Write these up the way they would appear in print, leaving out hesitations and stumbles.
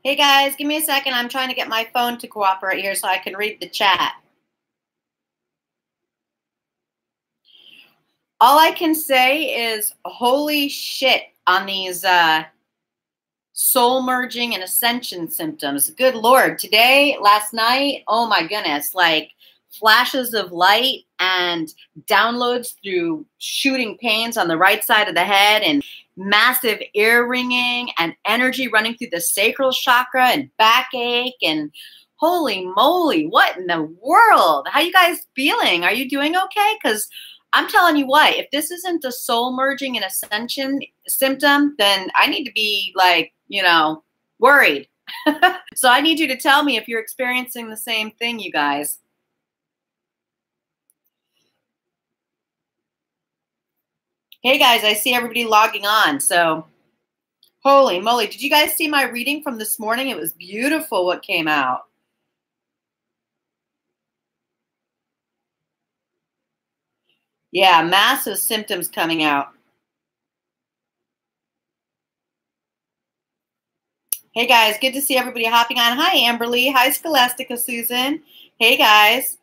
Hey guys, give me a second. I'm trying to get my phone to cooperate here so I can read the chat. All I can say is holy shit on these soul merging and ascension symptoms. Good Lord. Today, last night, oh my goodness, like flashes of light and downloads through shooting pains on the right side of the head and massive ear ringing and energy running through the sacral chakra and backache and holy moly, what in the world? How you guys feeling? Are you doing okay? Because I'm telling you what, if this isn't a soul merging and ascension symptom, then I need to be like, worried. So I need you to tell me if you're experiencing the same thing, you guys. Hey guys, I see everybody logging on. So holy moly. Did you guys see my reading from this morning? It was beautiful what came out. Yeah, massive symptoms coming out. Hey guys, good to see everybody hopping on. Hi Amberly. Hi Scholastica Susan. Hey guys.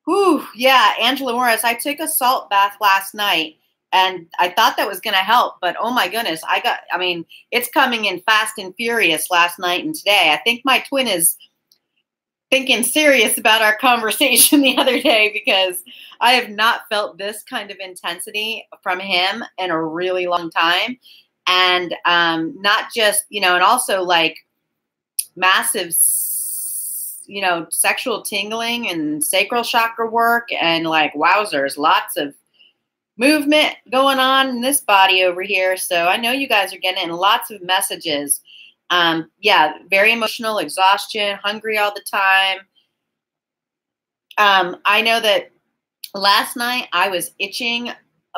Whew, yeah, Angela Morris. I took a salt bath last night and I thought that was going to help, but oh my goodness, it's coming in fast and furious last night and today. I think my twin is thinking serious about our conversation the other day because I have not felt this kind of intensity from him in a really long time. And not just, and also like massive sexual tingling and sacral chakra work and like wowzers, lots of movement going on in this body over here. So I know you guys are getting in lots of messages. Yeah, very emotional, exhaustion, hungry all the time. I know that last night I was itching.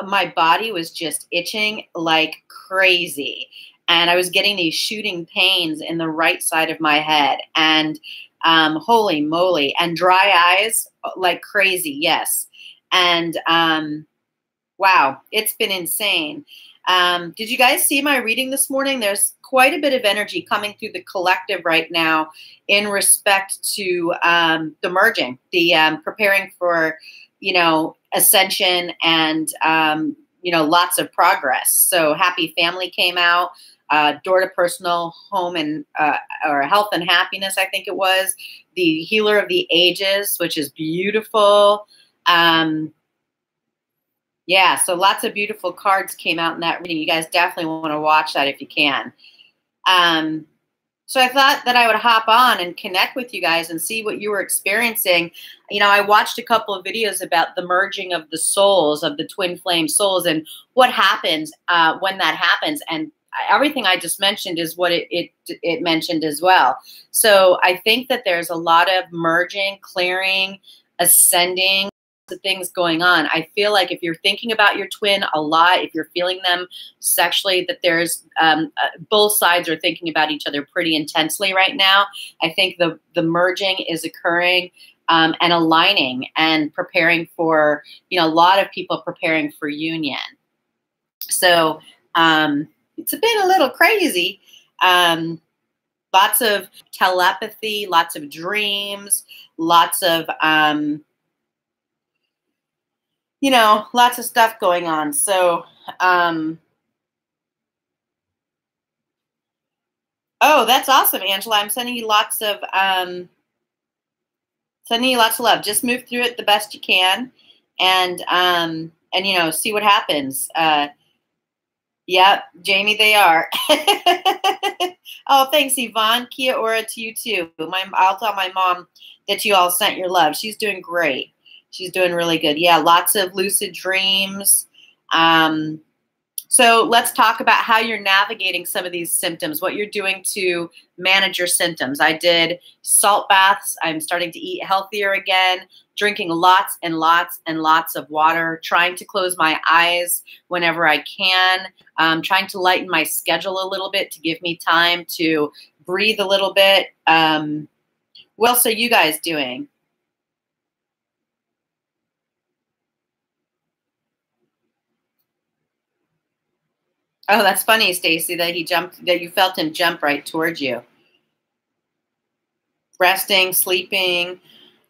My body was just itching like crazy. And I was getting these shooting pains in the right side of my head. And holy moly. And dry eyes like crazy. Yes. And wow, it's been insane. Did you guys see my reading this morning? There's quite a bit of energy coming through the collective right now in respect to the merging, the preparing for, ascension and, lots of progress. So Happy Family came out. Door to Personal Home and or Health and Happiness, I think it was. The Healer of the Ages, which is beautiful. Yeah, so lots of beautiful cards came out in that reading. You guys definitely want to watch that if you can. So I thought that I would hop on and connect with you guys and see what you were experiencing. I watched a couple of videos about the merging of the souls, of the twin flame souls, and what happens when that happens. And everything I just mentioned is what it mentioned as well. So I think that there's a lot of merging, clearing, ascending, of things going on. I feel like if you're thinking about your twin a lot, if you're feeling them sexually, that there's both sides are thinking about each other pretty intensely right now. I think the merging is occurring and aligning and preparing for, a lot of people preparing for union. So it's been a little crazy. Lots of telepathy, lots of dreams, lots of lots of stuff going on. So, oh, that's awesome, Angela. I'm sending you lots of love. Just move through it the best you can, and see what happens. Yep, Jamie, they are. Oh, thanks, Yvonne. Kia ora to you too. I'll tell my mom that you all sent your love. She's doing great. She's doing really good. Yeah, lots of lucid dreams. So let's talk about how you're navigating some of these symptoms, what you're doing to manage your symptoms. I did salt baths. I'm starting to eat healthier again, drinking lots and lots and lots of water, trying to close my eyes whenever I can, trying to lighten my schedule a little bit to give me time to breathe a little bit. What else are you guys doing? Oh, that's funny, Stacy, that you felt him jump right towards you. Resting, sleeping,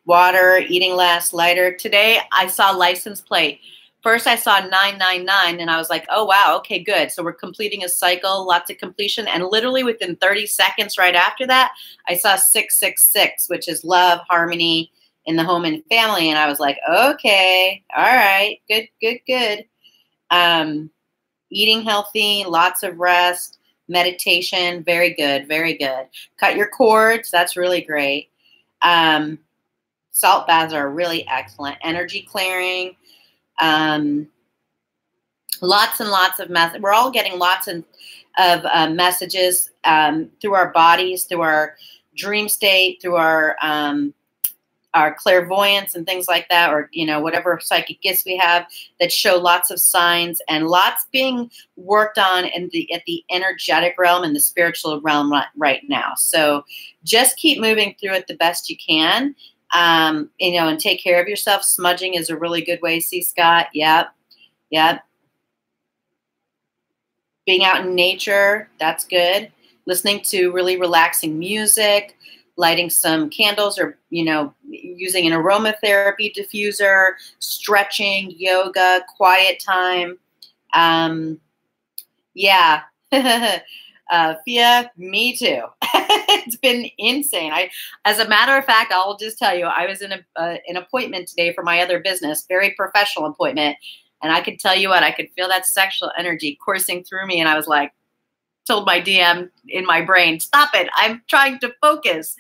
water, eating less, lighter. Today I saw license plate. First I saw 999 and I was like, oh wow, okay, good. So we're completing a cycle, lots of completion. And literally within 30 seconds right after that, I saw 666, which is love, harmony in the home and family. And I was like, okay, all right, good, good, good. Eating healthy, lots of rest, meditation, very good, very good. Cut your cords, that's really great. Salt baths are really excellent. Energy clearing, lots and lots of messages. We're all getting lots of messages through our bodies, through our dream state, through our clairvoyance and things like that, or, you know, whatever psychic gifts we have that show lots of signs, and lots being worked on at the energetic realm and the spiritual realm right now. So just keep moving through it the best you can, you know, and take care of yourself. Smudging is a really good way. See, Scott? Yep. Yep. Being out in nature, that's good. Listening to really relaxing music, lighting some candles, or, you know, using an aromatherapy diffuser, stretching, yoga, quiet time. Yeah. Fia, me too. It's been insane. As a matter of fact, I'll just tell you, I was in an appointment today for my other business, very professional appointment. And I could tell you what, I could feel that sexual energy coursing through me. And I was like, told my DM in my brain, stop it, I'm trying to focus.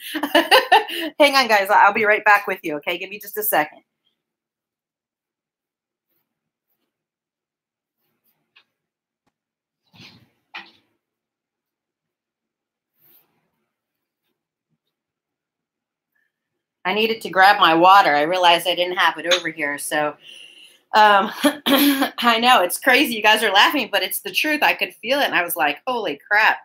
Hang on, guys, I'll be right back with you, okay? Give me just a second. I needed to grab my water. I realized I didn't have it over here, so I know, it's crazy. You guys are laughing, but it's the truth. I could feel it, and I was like, holy crap.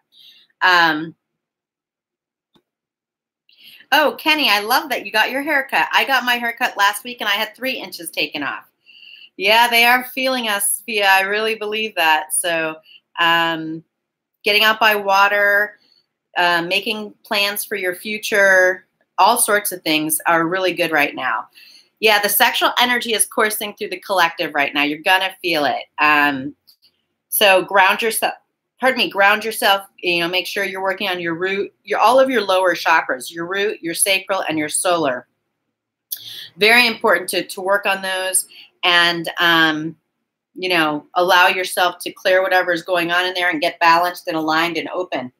Oh, Kenny, I love that you got your haircut. I got my haircut last week, and I had 3 inches taken off. Yeah, they are feeling us, Fia. I really believe that. So getting out by water, making plans for your future, all sorts of things are really good right now. Yeah, the sexual energy is coursing through the collective right now. You're going to feel it. So ground yourself. Pardon me, ground yourself, you know, make sure you're working on your root, all of your lower chakras, your root, your sacral, and your solar. Very important to work on those, and, you know, allow yourself to clear whatever is going on in there and get balanced and aligned and open.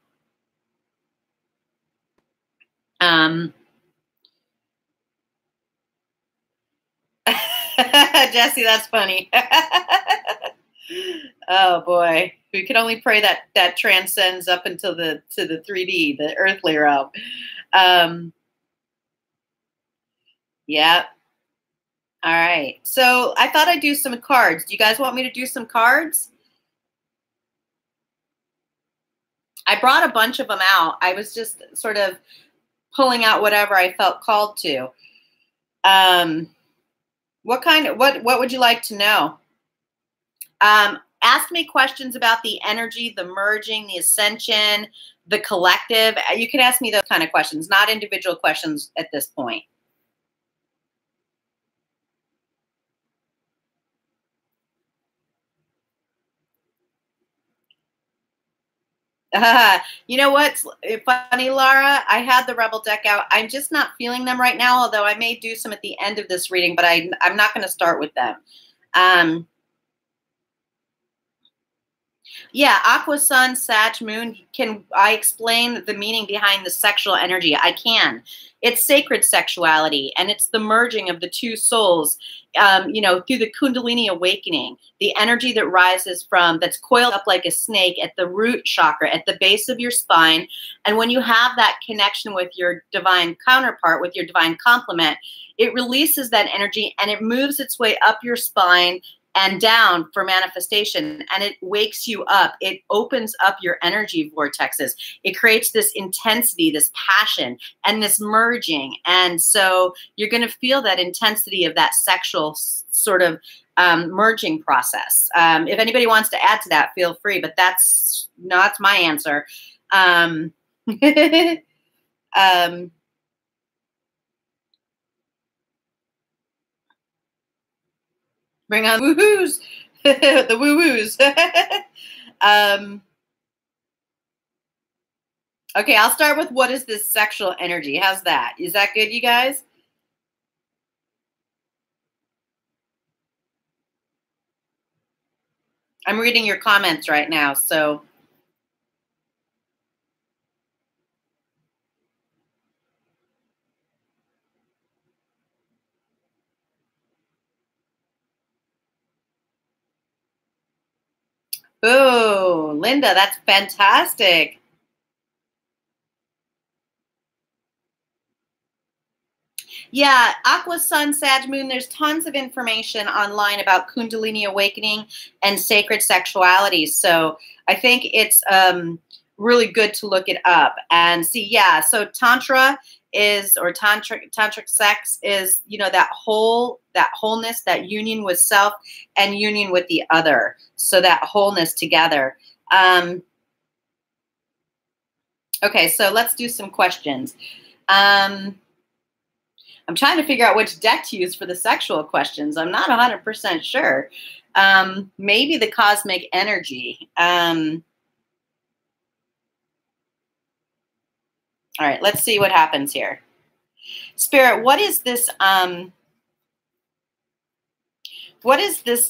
Jesse, that's funny. Oh boy, we can only pray that transcends up until to the 3D, the earthly realm. Yeah. All right. So I thought I'd do some cards. Do you guys want me to do some cards? I brought a bunch of them out. I was just sort of pulling out whatever I felt called to. What would you like to know? Ask me questions about the energy, the merging, the ascension, the collective. You can ask me those kind of questions, not individual questions at this point. You know what's funny, Laura? I had the Rebel deck out. I'm just not feeling them right now, although I may do some at the end of this reading, but I'm not going to start with them. Yeah, Aqua Sun, Sag Moon. Can I explain the meaning behind the sexual energy? I can. It's sacred sexuality, and it's the merging of the two souls, you know, through the Kundalini awakening, the energy that rises from, that's coiled up like a snake at the root chakra, at the base of your spine. And when you have that connection with your divine counterpart, with your divine complement, it releases that energy and it moves its way up your spine and down for manifestation, and it wakes you up. It opens up your energy vortexes. It creates this intensity, this passion, and this merging. And so you're going to feel that intensity of that sexual sort of merging process. If anybody wants to add to that, feel free, but that's not my answer. Bring on woohoos, the woo-woos. Okay, I'll start with what is this sexual energy? How's that? Is that good, you guys? I'm reading your comments right now, so. Oh, Linda, that's fantastic. Yeah, Aqua Sun, Sag Moon, there's tons of information online about Kundalini awakening and sacred sexuality. So I think it's really good to look it up and see. Yeah, so Tantra is, or tantric sex is, you know, that wholeness, that union with self and union with the other. So that wholeness together. Okay, so let's do some questions. I'm trying to figure out which deck to use for the sexual questions. I'm not 100% sure. Maybe the cosmic energy. All right, let's see what happens here. Spirit, what is this? What is this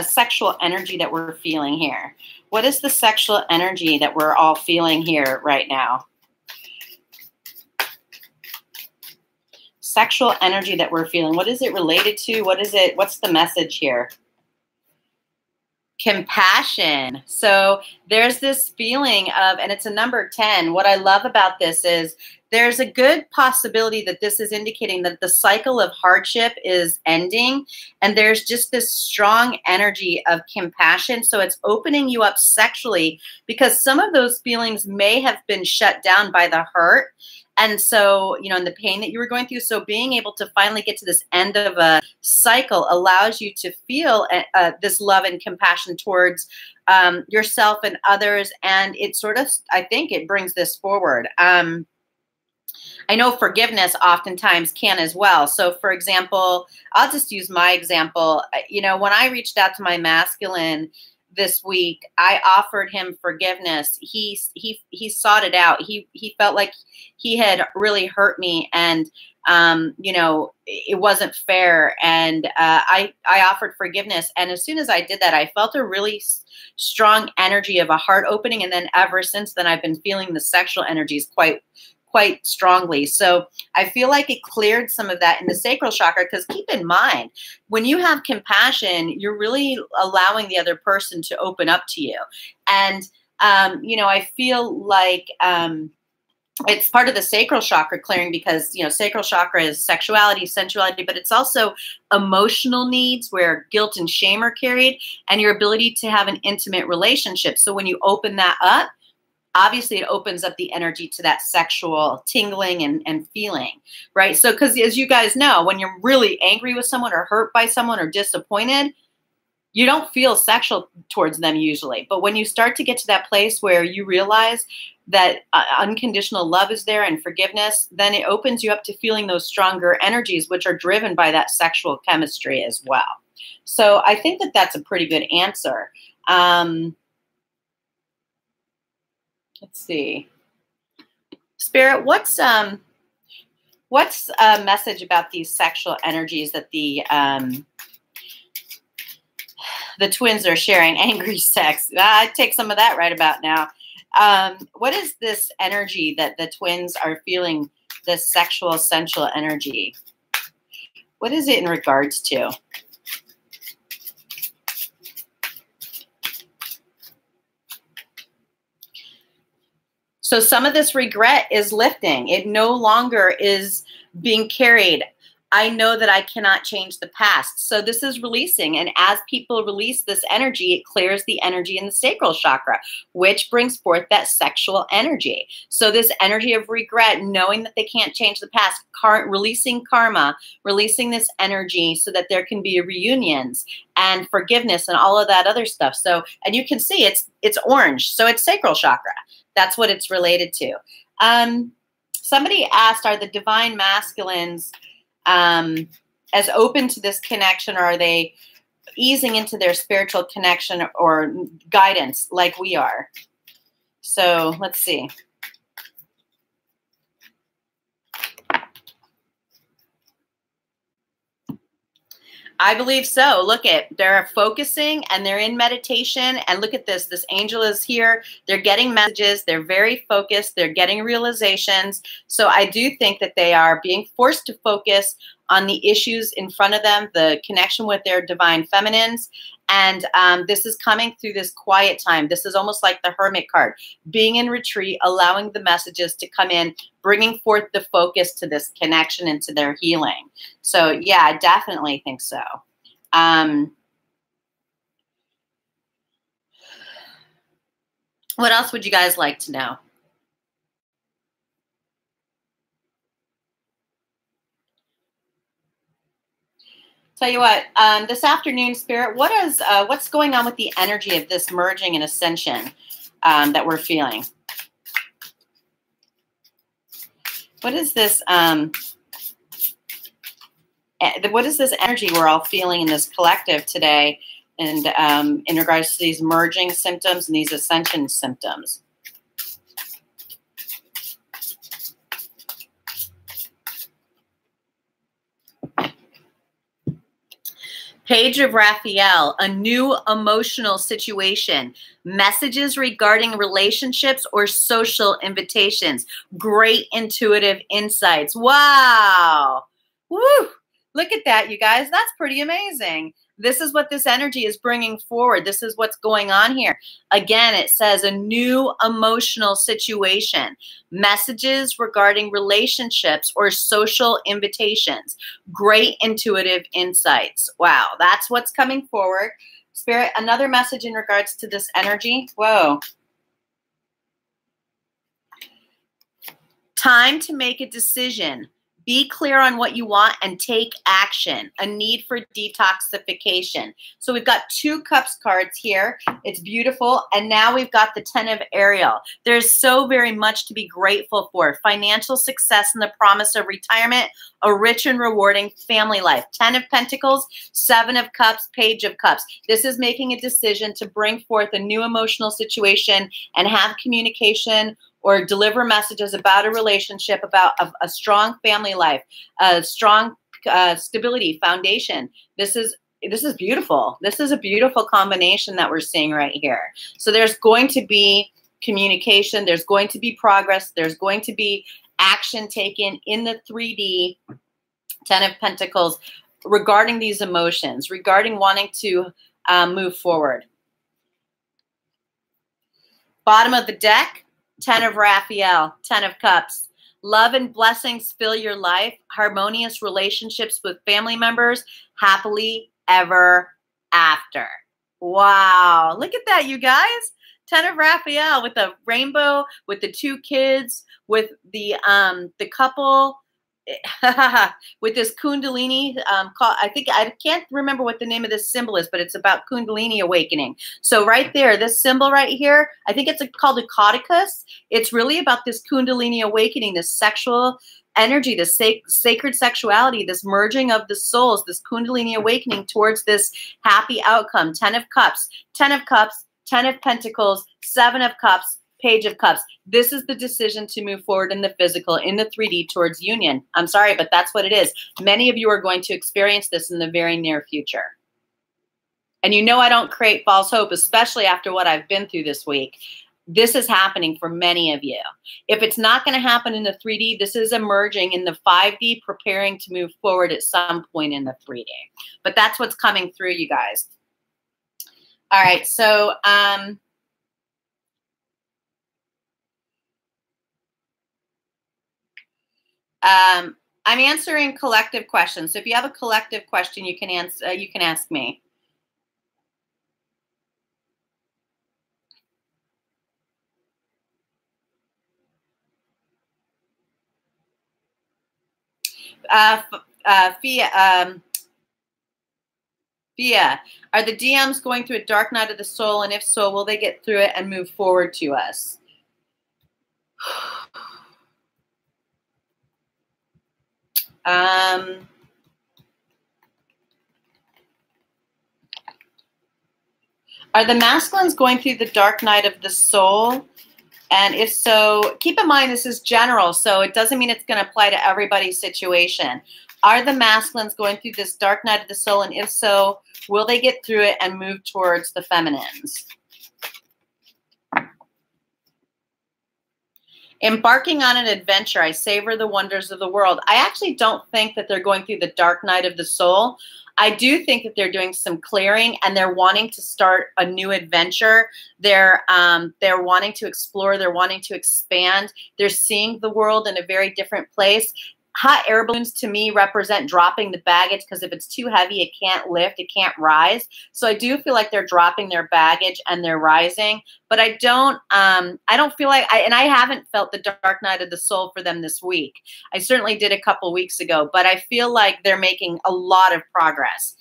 sexual energy that we're feeling here? What is the sexual energy that we're all feeling here right now? Sexual energy that we're feeling. What is it related to? What is it? What's the message here? Compassion. So there's this feeling of, and it's a number 10. What I love about this is there's a good possibility that this is indicating that the cycle of hardship is ending. And there's just this strong energy of compassion. So it's opening you up sexually because some of those feelings may have been shut down by the hurt. And so, you know, and the pain that you were going through. So being able to finally get to this end of a cycle allows you to feel this love and compassion towards yourself and others. And it sort of, I think it brings this forward. I know forgiveness oftentimes can as well. So for example, I'll just use my example. You know, when I reached out to my masculine this week, I offered him forgiveness. He sought it out. He felt like he had really hurt me, and you know, it wasn't fair. And I offered forgiveness. And as soon as I did that, I felt a really strong energy of a heart opening. And then ever since then, I've been feeling the sexual energies quite strongly. So I feel like it cleared some of that in the sacral chakra, because keep in mind, when you have compassion, you're really allowing the other person to open up to you. And, you know, I feel like it's part of the sacral chakra clearing because, you know, sacral chakra is sexuality, sensuality, but it's also emotional needs where guilt and shame are carried, and your ability to have an intimate relationship. So when you open that up, obviously it opens up the energy to that sexual tingling and feeling, right? So, because as you guys know, when you're really angry with someone or hurt by someone or disappointed, you don't feel sexual towards them usually. But when you start to get to that place where you realize that unconditional love is there and forgiveness, then it opens you up to feeling those stronger energies, which are driven by that sexual chemistry as well. So I think that that's a pretty good answer. Let's see. Spirit, what's a message about these sexual energies that the twins are sharing? Angry sex. I take some of that right about now. What is this energy that the twins are feeling, this sexual, sensual energy? What is it in regards to? So some of this regret is lifting. It no longer is being carried. I know that I cannot change the past. So this is releasing. And as people release this energy, it clears the energy in the sacral chakra, which brings forth that sexual energy. So this energy of regret, knowing that they can't change the past, releasing karma, releasing this energy so that there can be reunions and forgiveness and all of that other stuff. So, and you can see it's orange. So it's sacral chakra. That's what it's related to. Somebody asked, are the divine masculines as open to this connection, or are they easing into their spiritual connection or guidance like we are. So let's see. I believe so. Look at, they're focusing and they're in meditation. And look at this. This angel is here. They're getting messages. They're very focused. They're getting realizations. So I do think that they are being forced to focus on the issues in front of them, the connection with their divine feminines. And this is coming through this quiet time. This is almost like the hermit card, being in retreat, allowing the messages to come in, bringing forth the focus to this connection and to their healing. So yeah, I definitely think so. What else would you guys like to know? Tell you what, this afternoon, Spirit, what's going on with the energy of this merging and ascension that we're feeling? What is this? What is this energy we're all feeling in this collective today, and in regards to these merging symptoms and these ascension symptoms? Page of Raphael, a new emotional situation, messages regarding relationships or social invitations, great intuitive insights. Wow. Woo. Look at that, you guys. That's pretty amazing. This is what this energy is bringing forward. This is what's going on here. Again, it says a new emotional situation, messages regarding relationships or social invitations, great intuitive insights. Wow, that's what's coming forward. Spirit, another message in regards to this energy. Whoa. Time to make a decision. Be clear on what you want and take action. A need for detoxification. So we've got 2 cups cards here. It's beautiful. And now we've got the 10 of Ariel. There's so very much to be grateful for. Financial success and the promise of retirement, a rich and rewarding family life. 10 of Pentacles, 7 of Cups, Page of Cups. This is making a decision to bring forth a new emotional situation and have communication or deliver messages about a relationship, about a strong family life, a strong stability foundation. This is beautiful. This is a beautiful combination that we're seeing right here. So there's going to be communication. There's going to be progress. There's going to be action taken in the 3D 10 of Pentacles regarding these emotions, regarding wanting to move forward. Bottom of the deck, 10 of Raphael, 10 of Cups. Love and blessings fill your life. Harmonious relationships with family members. Happily ever after. Wow. Look at that, you guys. 10 of Raphael with the rainbow, with the 2 kids, with the couple. With this Kundalini, I can't remember what the name of this symbol is, but it's about Kundalini awakening. So right there, this symbol right here, I think it's called a caudicus. It's really about this Kundalini awakening, this sexual energy, this sacred sexuality, this merging of the souls, this Kundalini awakening towards this happy outcome. 10 of Cups, 10 of Cups, 10 of Pentacles, 7 of Cups, Page of Cups. This is the decision to move forward in the physical, in the 3D towards union. I'm sorry, but that's what it is. Many of you are going to experience this in the very near future. And you know I don't create false hope, especially after what I've been through this week. This is happening for many of you. If it's not going to happen in the 3D, this is emerging in the 5D, preparing to move forward at some point in the 3D. But that's what's coming through, you guys. All right, so I'm answering collective questions. So if you have a collective question, you can answer. You can ask me. Fia, are the DMs going through a dark night of the soul? And if so, will they get through it and move forward to us? Are the masculines going through the dark night of the soul? And if so, keep in mind this is general, so it doesn't mean it's going to apply to everybody's situation. Are the masculines going through this dark night of the soul? And if so, will they get through it and move towards the feminines? Embarking on an adventure, I savor the wonders of the world. I actually don't think that they're going through the dark night of the soul. I do think that they're doing some clearing and they're wanting to start a new adventure. They're wanting to explore. They're wanting to expand. They're seeing the world in a very different place. Hot air balloons to me represent dropping the baggage, because if it's too heavy, it can't lift, it can't rise. So I do feel like they're dropping their baggage and they're rising, but I don't feel like, and I haven't felt the dark night of the soul for them this week. I certainly did a couple weeks ago, but I feel like they're making a lot of progress.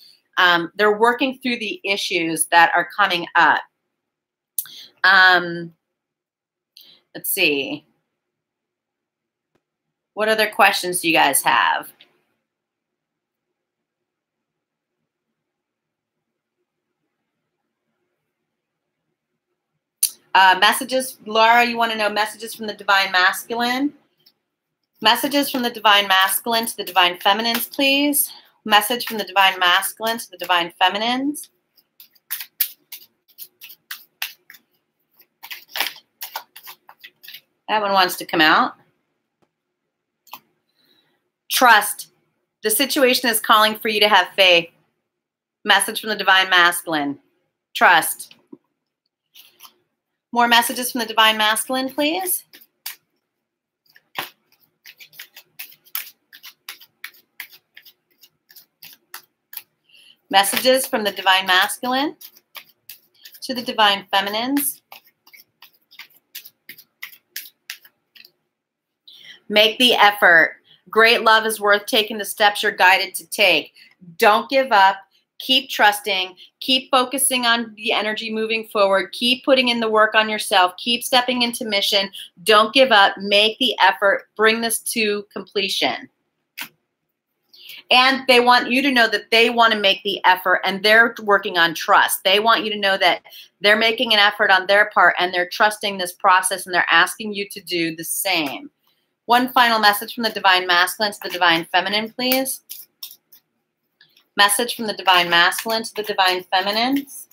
They're working through the issues that are coming up. Let's see. What other questions do you guys have? Messages, Laura, you want to know messages from the divine masculine? Messages from the divine masculine to the divine feminines, please. Message from the divine masculine to the divine feminines. That one wants to come out. Trust. The situation is calling for you to have faith. Message from the divine masculine. Trust. More messages from the divine masculine, please. Messages from the divine masculine to the divine feminines. Make the effort. Great love is worth taking the steps you're guided to take. Don't give up. Keep trusting. Keep focusing on the energy moving forward. Keep putting in the work on yourself. Keep stepping into mission. Don't give up. Make the effort. Bring this to completion. And they want you to know that they want to make the effort and they're working on trust. They want you to know that they're making an effort on their part and they're trusting this process and they're asking you to do the same. One final message from the divine masculine to the divine feminine, please. Message from the divine masculine to the divine feminines.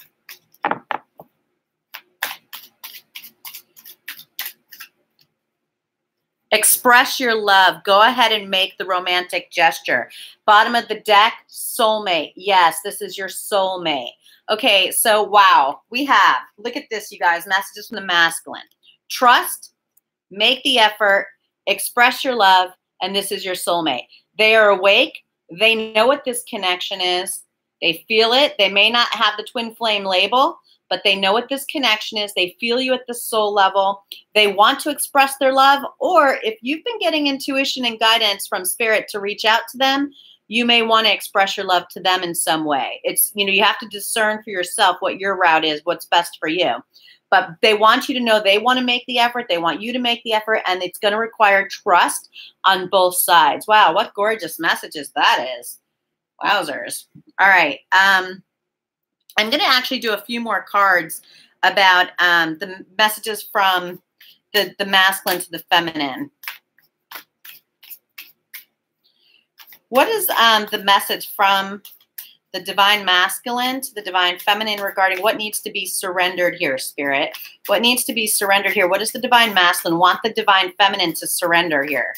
Express your love. Go ahead and make the romantic gesture. Bottom of the deck, soulmate. Yes, this is your soulmate. Okay, so wow, we have, look at this, you guys, messages from the masculine. Trust, make the effort, express your love, and this is your soulmate. They are awake. They know what this connection is. They feel it. They may not have the twin flame label, but they know what this connection is. They feel you at the soul level. They want to express their love, or if you've been getting intuition and guidance from spirit to reach out to them, you may want to express your love to them in some way. It's, you know, you have to discern for yourself what your route is, what's best for you. But they want you to know they want to make the effort. They want you to make the effort, and it's going to require trust on both sides. Wow, what gorgeous messages that is. Wowzers. All right. I'm going to actually do a few more cards about the messages from the masculine to the feminine. What is the message from the divine masculine to the divine feminine regarding what needs to be surrendered here, Spirit? What needs to be surrendered here? What does the divine masculine want the divine feminine to surrender here?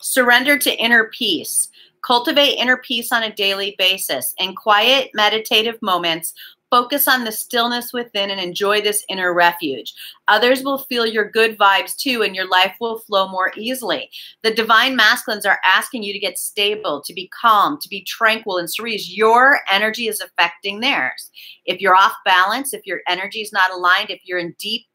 Surrender to inner peace. Cultivate inner peace on a daily basis. In quiet, meditative moments, focus on the stillness within and enjoy this inner refuge. Others will feel your good vibes too, and your life will flow more easily. The divine masculines are asking you to get stable, to be calm, to be tranquil and serene. Your energy is affecting theirs. If you're off balance, if your energy is not aligned, if you're in deep,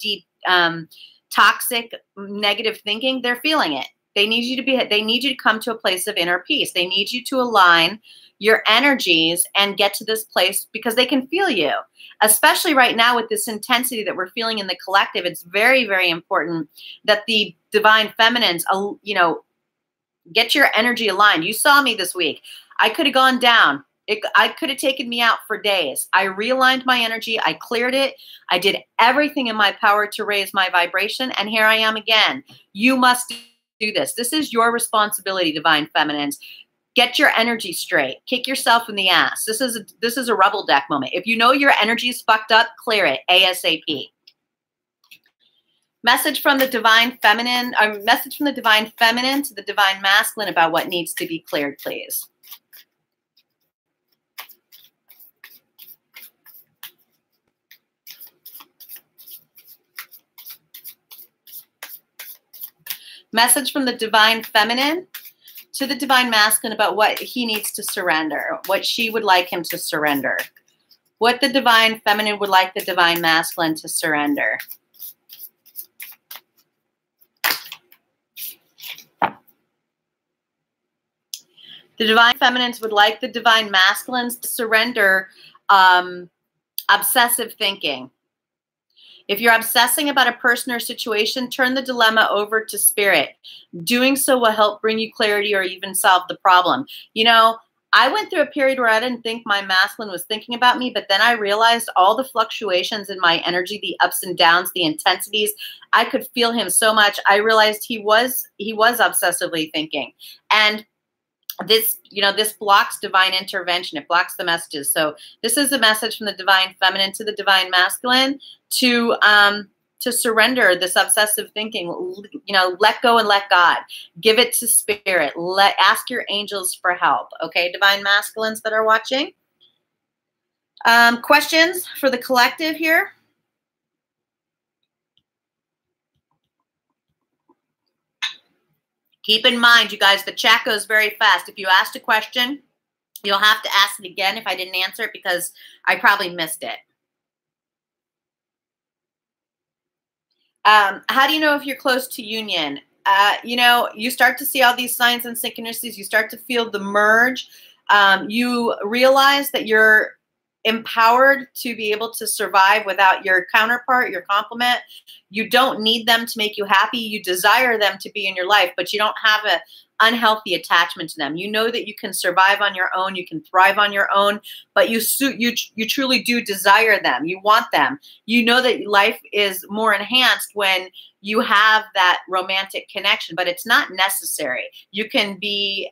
toxic, negative thinking, they're feeling it. They need you to come to a place of inner peace. They need you to align your energies and get to this place because they can feel you. Especially right now with this intensity that we're feeling in the collective, it's very, very important that the divine feminines, you know, get your energy aligned. You saw me this week. I could have gone down. I could have taken me out for days. I realigned my energy. I cleared it. I did everything in my power to raise my vibration. And here I am again. You must do this. This is your responsibility, Divine Feminines. Get your energy straight. Kick yourself in the ass. This is a rubble deck moment. If you know your energy is fucked up, clear it ASAP. Message from the Divine Feminine, or message from the Divine Feminine to the Divine Masculine about what needs to be cleared, please. Message from the Divine Feminine to the Divine Masculine about what he needs to surrender, what she would like him to surrender, what the Divine Feminine would like the Divine Masculine to surrender. The Divine Feminines would like the Divine Masculines to surrender obsessive thinking. If you're obsessing about a person or situation, turn the dilemma over to Spirit. Doing so will help bring you clarity or even solve the problem. You know, I went through a period where I didn't think my masculine was thinking about me, but then I realized all the fluctuations in my energy, the ups and downs, the intensities. I could feel him so much. I realized he was obsessively thinking. And this, you know, this blocks divine intervention. It blocks the messages. So this is a message from the Divine Feminine to the Divine Masculine to surrender this obsessive thinking. You know, let go and let God. Give it to Spirit. Ask your angels for help. Okay, Divine Masculines that are watching. Questions for the collective here? Keep in mind, you guys, the chat goes very fast. If you asked a question, you'll have to ask it again if I didn't answer it because I probably missed it. How do you know if you're close to union? You know, you start to see all these signs and synchronicities. You start to feel the merge. You realize that you're empowered to be able to survive without your counterpart, your complement. You don't need them to make you happy. You desire them to be in your life, but you don't have an unhealthy attachment to them. You know that you can survive on your own. You can thrive on your own, but you truly do desire them. You want them. You know that life is more enhanced when you have that romantic connection, but it's not necessary. You can be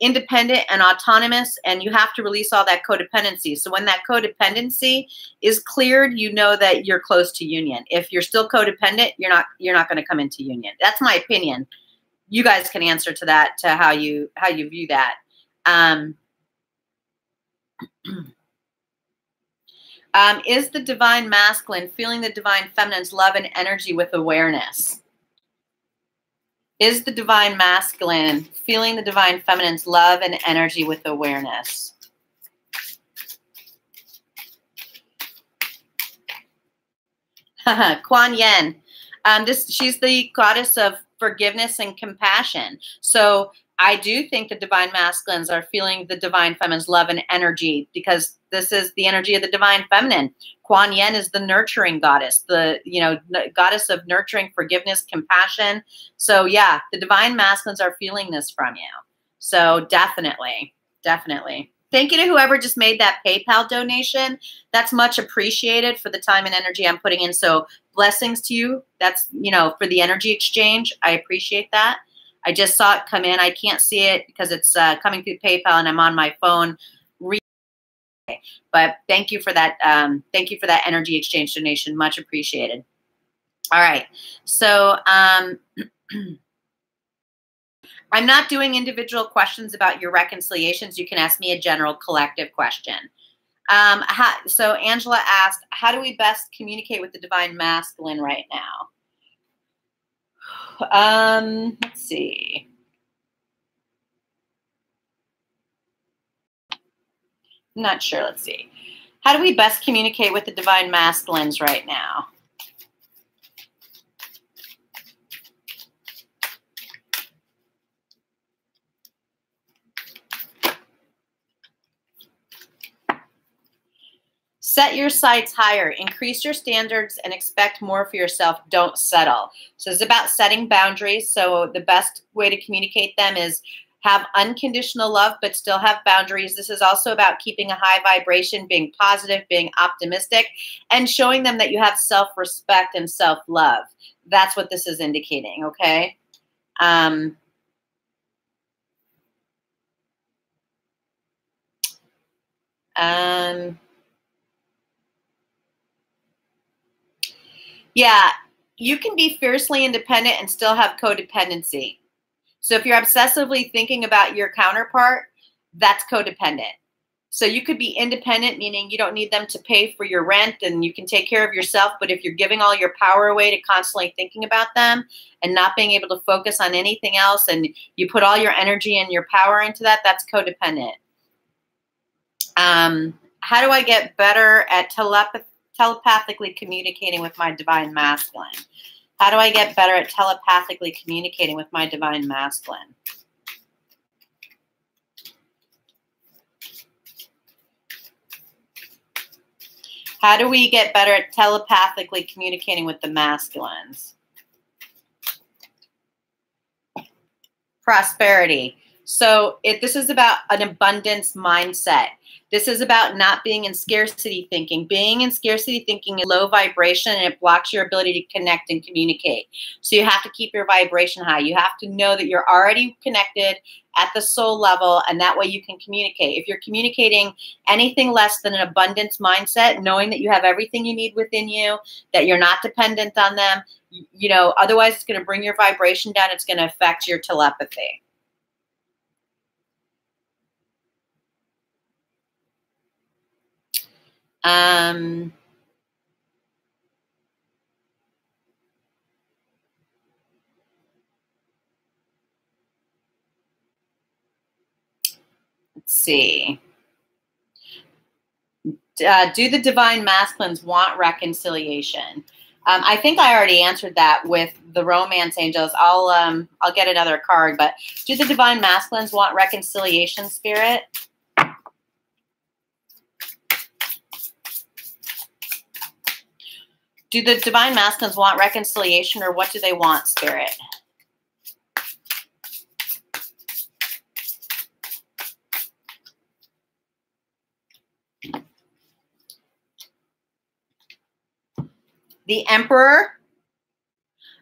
independent and autonomous, and you have to release all that codependency. So when that codependency is cleared, you know that you're close to union. If you're still codependent, you're not going to come into union. That's my opinion. You guys can answer to that, to how you view that. Is the Divine Masculine feeling the Divine Feminine's love and energy with awareness? Is the Divine Masculine feeling the Divine Feminine's love and energy with awareness? Kuan Yin. She's the goddess of forgiveness and compassion. So I do think the Divine Masculines are feeling the Divine Feminine's love and energy because this is the energy of the Divine Feminine. Kuan Yin is the nurturing goddess, the goddess of nurturing, forgiveness, compassion. So yeah, the Divine Masculines are feeling this from you. So definitely, definitely. Thank you to whoever just made that PayPal donation. That's much appreciated for the time and energy I'm putting in. So blessings to you. That's, for the energy exchange. I appreciate that. I just saw it come in. I can't see it because it's coming through PayPal and I'm on my phone. But thank you for that. Thank you for that energy exchange donation. Much appreciated. All right. So I'm not doing individual questions about your reconciliations. You can ask me a general collective question. So Angela asked, how do we best communicate with the Divine Masculine right now? Let's see. I'm not sure. Let's see. How do we best communicate with the Divine Masculines right now? Set your sights higher, increase your standards, and expect more for yourself. Don't settle. So it's about setting boundaries. So the best way to communicate them is Have unconditional love, but still have boundaries. This is also about keeping a high vibration, being positive, being optimistic, and showing them that you have self-respect and self-love. That's what this is indicating, okay? Yeah, you can be fiercely independent and still have codependency. So if you're obsessively thinking about your counterpart, that's codependent. So you could be independent, meaning you don't need them to pay for your rent and you can take care of yourself. But if you're giving all your power away to constantly thinking about them and not being able to focus on anything else, and you put all your energy and your power into that, that's codependent. How do I get better at telepathically communicating with my divine masculine? How do I get better at telepathically communicating with my divine masculine? How do we get better at telepathically communicating with the masculines? Prosperity. So this is about an abundance mindset. This is about not being in scarcity thinking. Being in scarcity thinking is low vibration and it blocks your ability to connect and communicate. So you have to keep your vibration high. You have to know that you're already connected at the soul level, and that way you can communicate. If you're communicating anything less than an abundance mindset, knowing that you have everything you need within you, that you're not dependent on them, you know, otherwise it's going to bring your vibration down. It's going to affect your telepathy. Let's see. Do the divine masculines want reconciliation? I think I already answered that with the romance angels. I'll get another card, but do the divine masculines want reconciliation, Spirit? Do the divine masculines want reconciliation, or what do they want, Spirit? The Emperor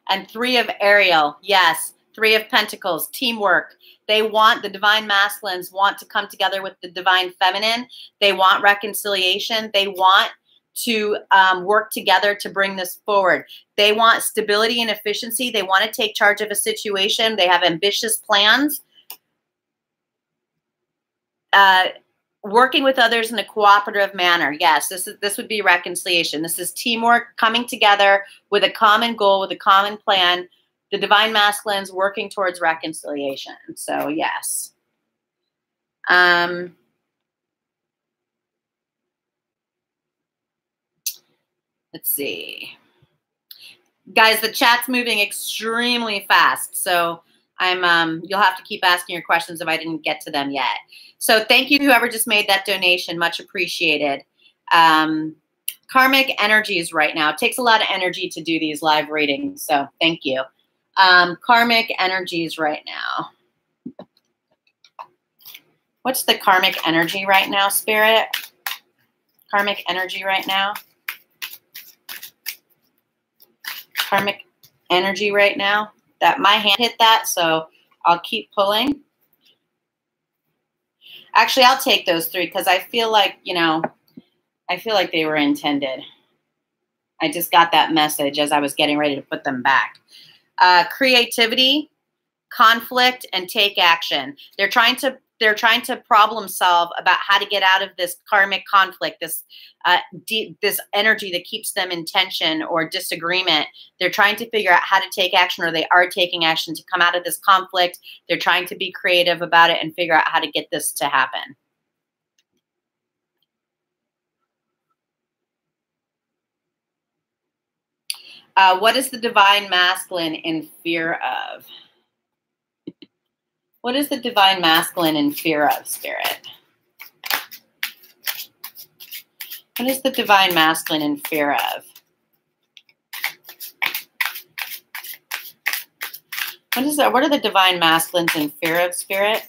and Three of Ariel. Yes, Three of Pentacles, teamwork. They want, the divine masculines want to come together with the divine feminine. They want reconciliation. They want to work together to bring this forward. They want stability and efficiency. They want to take charge of a situation. They have ambitious plans. Working with others in a cooperative manner. Yes, this would be reconciliation. This is teamwork, coming together with a common goal, with a common plan. The divine masculines working towards reconciliation. So yes. Let's see. Guys, the chat's moving extremely fast. So you'll have to keep asking your questions if I didn't get to them yet. So thank you to whoever just made that donation. Much appreciated. Karmic energies right now. It takes a lot of energy to do these live readings. So thank you. Karmic energies right now. What's the karmic energy right now, Spirit? Karmic energy right now. Karmic energy right now. That my hand hit that, so I'll keep pulling. Actually, I'll take those three because I feel like, you know, I feel like they were intended. I just got that message as I was getting ready to put them back. Creativity, conflict, and take action. They're trying to problem solve about how to get out of this karmic conflict, this this energy that keeps them in tension or disagreement. They're trying to figure out how to take action, or they are taking action to come out of this conflict. They're trying to be creative about it and figure out how to get this to happen. What is the divine masculine in fear of? What is the divine masculine in fear of, Spirit? What is the divine masculine in fear of? What is that? What are the divine masculines in fear of, Spirit?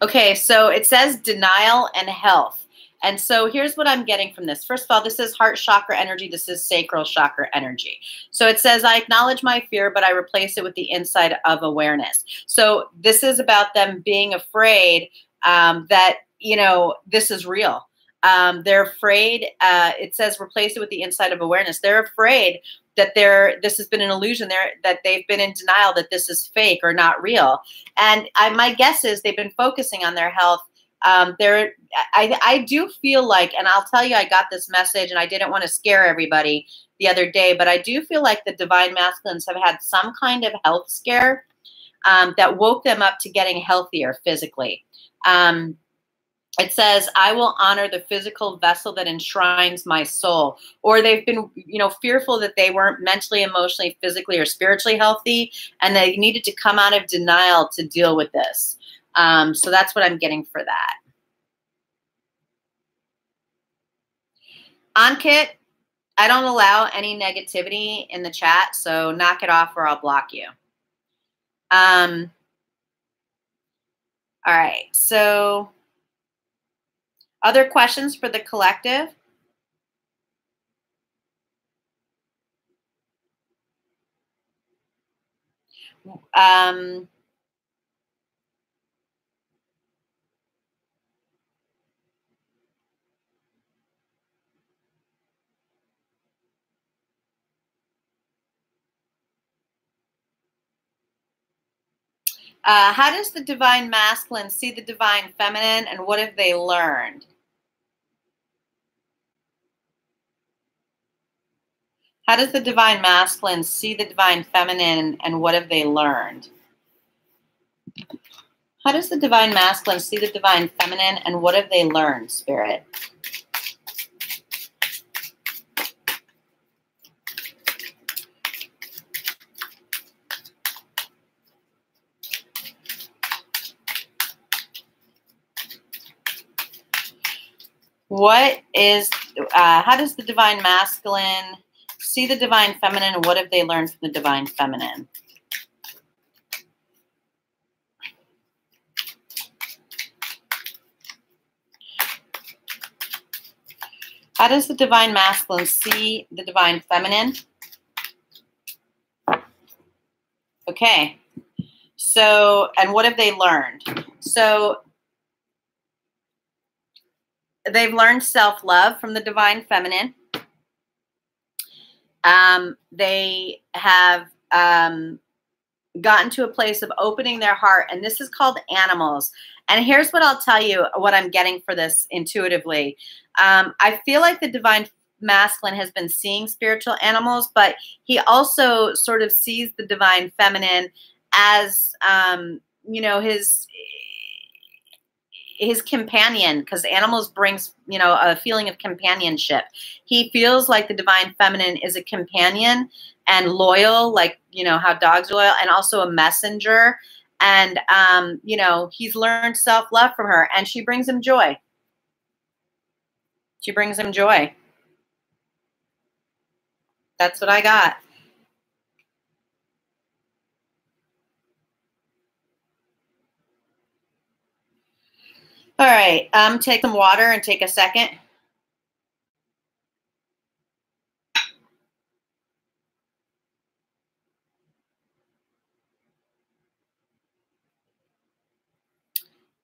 Okay, so it says denial and health. And so here's what I'm getting from this. First of all, this is heart chakra energy. This is sacral chakra energy. So it says, I acknowledge my fear, but I replace it with the insight of awareness. So this is about them being afraid that, you know, this is real. They're afraid. It says replace it with the insight of awareness. They're afraid that this has been an illusion, that they've been in denial, that this is fake or not real. And my guess is they've been focusing on their health. I do feel like, and I'll tell you, I got this message and I didn't want to scare everybody the other day, but I do feel like the divine masculines have had some kind of health scare that woke them up to getting healthier physically. It says, I will honor the physical vessel that enshrines my soul. Or they've been, you know, fearful that they weren't mentally, emotionally, physically, or spiritually healthy, and they needed to come out of denial to deal with this. So that's what I'm getting for that. Ankit, I don't allow any negativity in the chat, so knock it off or I'll block you. All right, so other questions for the collective? How does the divine masculine see the divine feminine, and what have they learned? How does the divine masculine see the divine feminine, and what have they learned? How does the divine masculine see the divine feminine, and what have they learned, Spirit? How does the divine masculine see the divine feminine, and what have they learned from the divine feminine? How does the divine masculine see the divine feminine? Okay. So, and what have they learned? So, they've learned self-love from the divine feminine. They have gotten to a place of opening their heart, and this is called animals. And here's what I'll tell you, what I'm getting for this intuitively. I feel like the divine masculine has been seeing spiritual animals, but he also sort of sees the divine feminine as, you know, his companion, because animals brings, you know, a feeling of companionship. He feels like the divine feminine is a companion and loyal, like, you know, how dogs are loyal, and also a messenger. And, you know, he's learned self-love from her, and she brings him joy. She brings him joy. That's what I got. All right, take some water and take a second.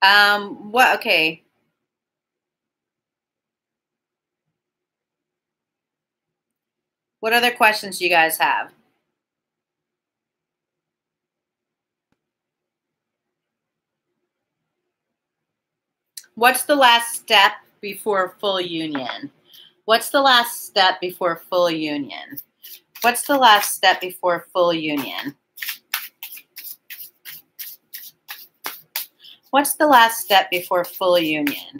Okay. What other questions do you guys have? What's the last step before full union? What's the last step before full union? What's the last step before full union? What's the last step before full union?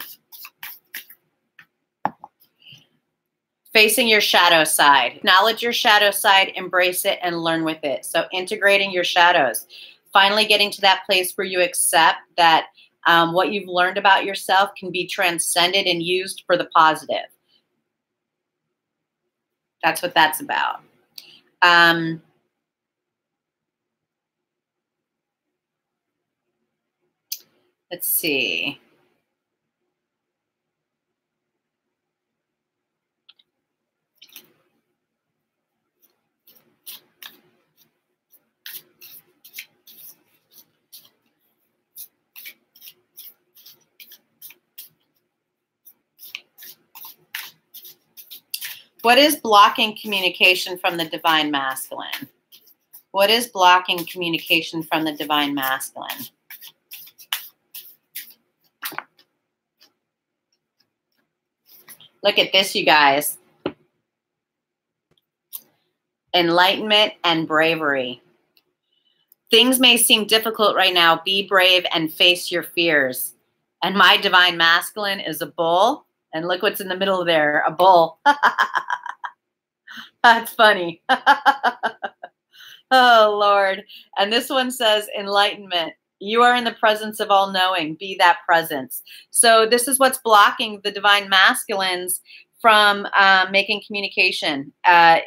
Facing your shadow side. Acknowledge your shadow side, embrace it, and learn with it. So integrating your shadows. Finally getting to that place where you accept that what you've learned about yourself can be transcended and used for the positive. That's what that's about. Let's see. What is blocking communication from the divine masculine? What is blocking communication from the divine masculine? Look at this, you guys. Enlightenment and bravery. Things may seem difficult right now. Be brave and face your fears. And my divine masculine is a bull. And look what's in the middle there, a bull. That's funny. Oh, Lord. And this one says enlightenment. You are in the presence of all knowing. Be that presence. So this is what's blocking the divine masculines from making communication. They're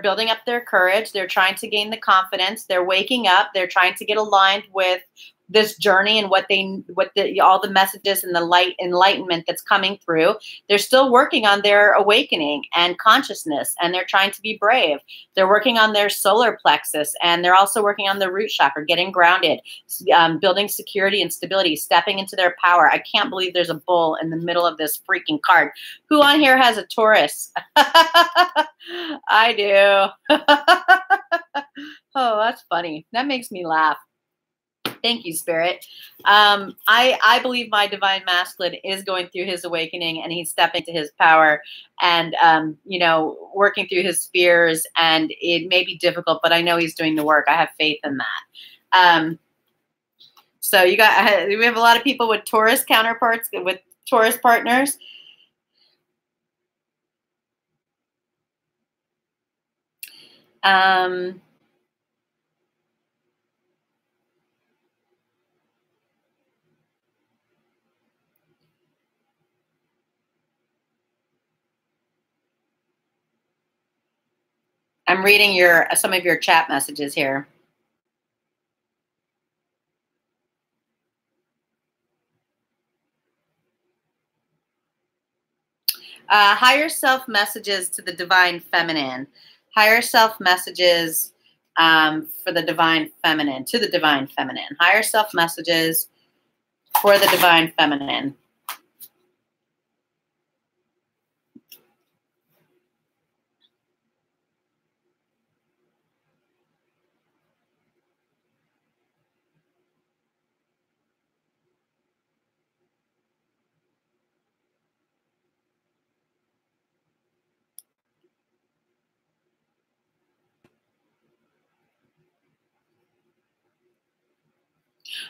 building up their courage. They're trying to gain the confidence. They're waking up. They're trying to get aligned with this journey and all the messages and the light enlightenment that's coming through. They're still working on their awakening and consciousness, and they're trying to be brave. They're working on their solar plexus, and they're also working on the root chakra, getting grounded, building security and stability, stepping into their power. I can't believe there's a bull in the middle of this freaking card. Who on here has a Taurus? I do. Oh, that's funny. That makes me laugh. Thank you, Spirit. I believe my divine masculine is going through his awakening, and he's stepping to his power and, working through his fears. And it may be difficult, but I know he's doing the work. I have faith in that. So we have a lot of people with Taurus counterparts, with Taurus partners. I'm reading some of your chat messages here. Higher self messages to the divine feminine. Higher self messages for the divine feminine, to the divine feminine. Higher self messages for the divine feminine.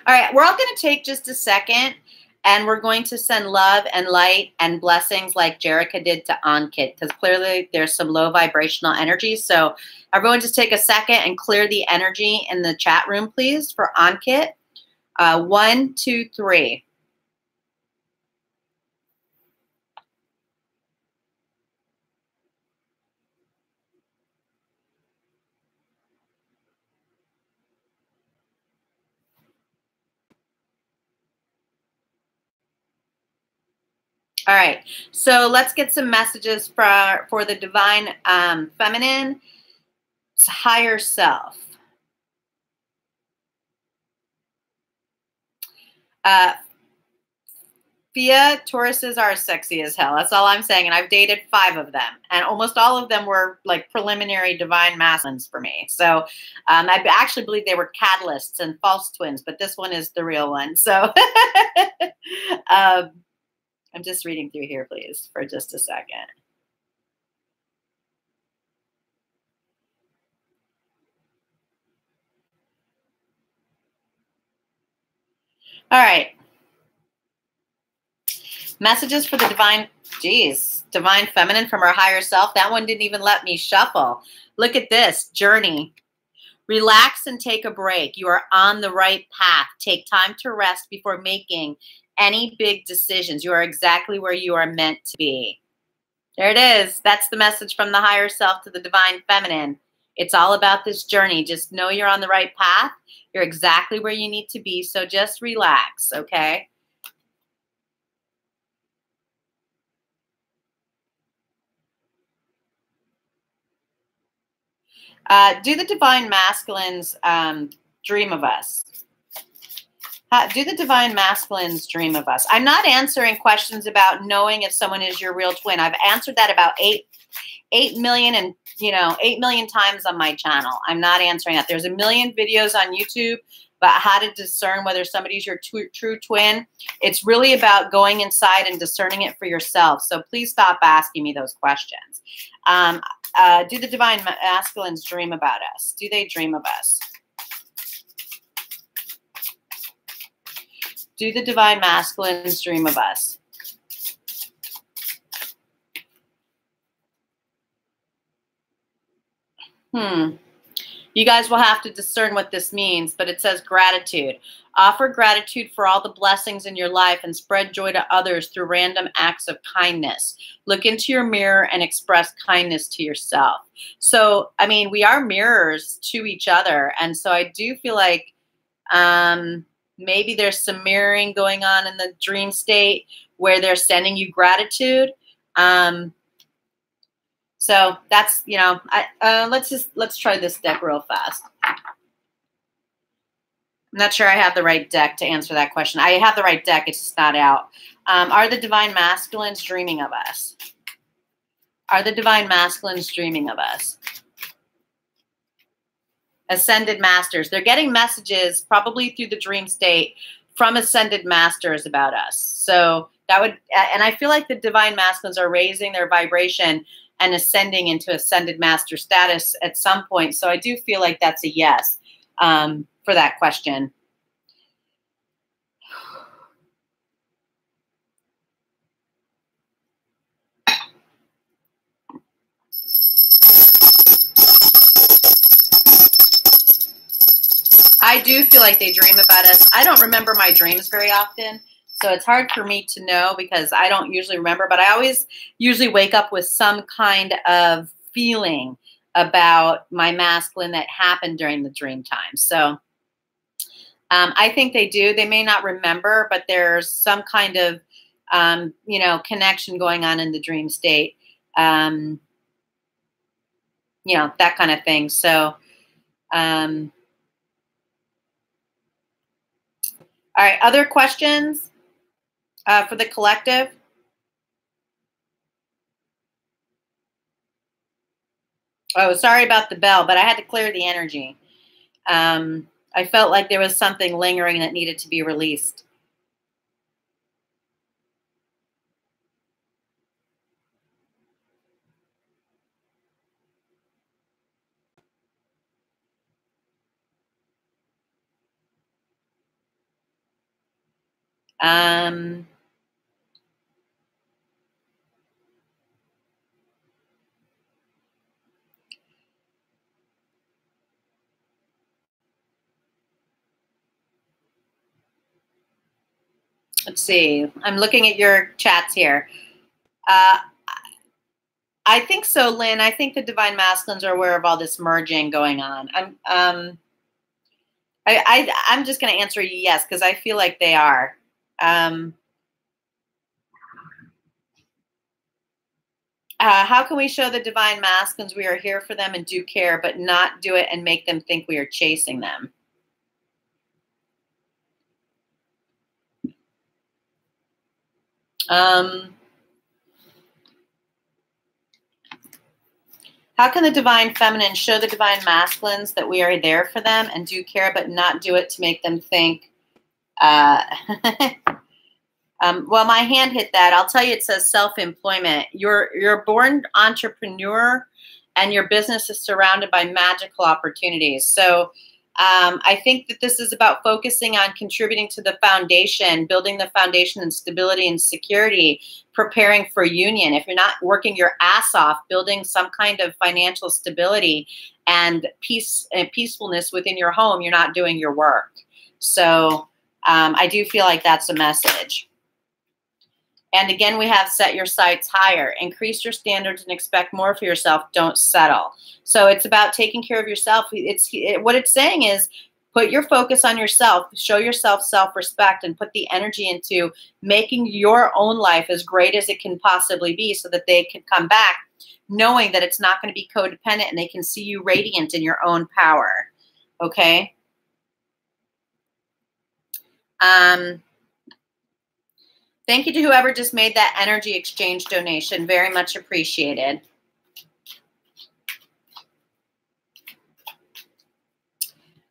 All right, we're all going to take just a second, and we're going to send love and light and blessings like Jerica did to Ankit, because clearly there's some low vibrational energy. So everyone just take a second and clear the energy in the chat room, please, for Ankit. 1, 2, 3. All right, so let's get some messages for the divine feminine, higher self. Fia, Tauruses are sexy as hell. That's all I'm saying. And I've dated 5 of them. And almost all of them were like preliminary divine masculines for me. So I actually believe they were catalysts and false twins, but this one is the real one. So I'm just reading through here, please, for just a second. All right. Messages for the divine, divine feminine from her higher self. That one didn't even let me shuffle. Look at this, journey. Relax and take a break. You are on the right path. Take time to rest before making any big decisions. You are exactly where you are meant to be. There it is. That's the message from the higher self to the divine feminine. It's all about this journey. Just know you're on the right path. You're exactly where you need to be. So just relax, okay? Do the divine masculines dream of us? Do the divine masculines dream of us? I'm not answering questions about knowing if someone is your real twin. I've answered that about 8 million and 8 million times on my channel. I'm not answering that. There's a million videos on YouTube about how to discern whether somebody's your true twin. It's really about going inside and discerning it for yourself. So please stop asking me those questions. Do the divine masculines dream about us? Do they dream of us? Do the divine masculines dream of us? You guys will have to discern what this means, but it says gratitude. Offer gratitude for all the blessings in your life and spread joy to others through random acts of kindness. Look into your mirror and express kindness to yourself. So, I mean, we are mirrors to each other. And so I do feel like maybe there's some mirroring going on in the dream state where they're sending you gratitude. So that's, let's try this deck real fast. I'm not sure I have the right deck to answer that question. I have the right deck. It's just not out. Are the divine masculines dreaming of us? Are the divine masculines dreaming of us? Ascended masters. They're getting messages probably through the dream state from ascended masters about us. So that would, and I feel like the divine masculines are raising their vibration and ascending into ascended master status at some point. So I do feel like that's a yes for that question. I do feel like they dream about us. I don't remember my dreams very often. So it's hard for me to know because I don't usually remember, but I always usually wake up with some kind of feeling about my masculine that happened during the dream time. So I think they do. They may not remember, but there's some kind of, connection going on in the dream state. That kind of thing. So, all right. Other questions? For the collective? Oh, sorry about the bell, but I had to clear the energy. I felt like there was something lingering that needed to be released. Let's see. I'm looking at your chats here. I think so, Lynn. I think the divine masculines are aware of all this merging going on. I'm just going to answer you yes because I feel like they are. How can we show the divine masculines we are here for them and do care, but not do it and make them think we are chasing them? How can the divine feminine show the divine masculines that we are there for them and do care, but not do it to make them think? Well, my hand hit that. I'll tell you, it says self-employment. You're a born entrepreneur, and your business is surrounded by magical opportunities. So I think that this is about focusing on contributing to the foundation, building the foundation and stability and security, preparing for union. If you're not working your ass off, building some kind of financial stability and peace and peacefulness within your home, you're not doing your work. So I do feel like that's a message. And again, we have set your sights higher, increase your standards and expect more for yourself. Don't settle. So it's about taking care of yourself. What it's saying is put your focus on yourself, show yourself self-respect, and put the energy into making your own life as great as it can possibly be so that they can come back knowing that it's not going to be codependent and they can see you radiant in your own power. Okay? Thank you to whoever just made that energy exchange donation. Very much appreciated.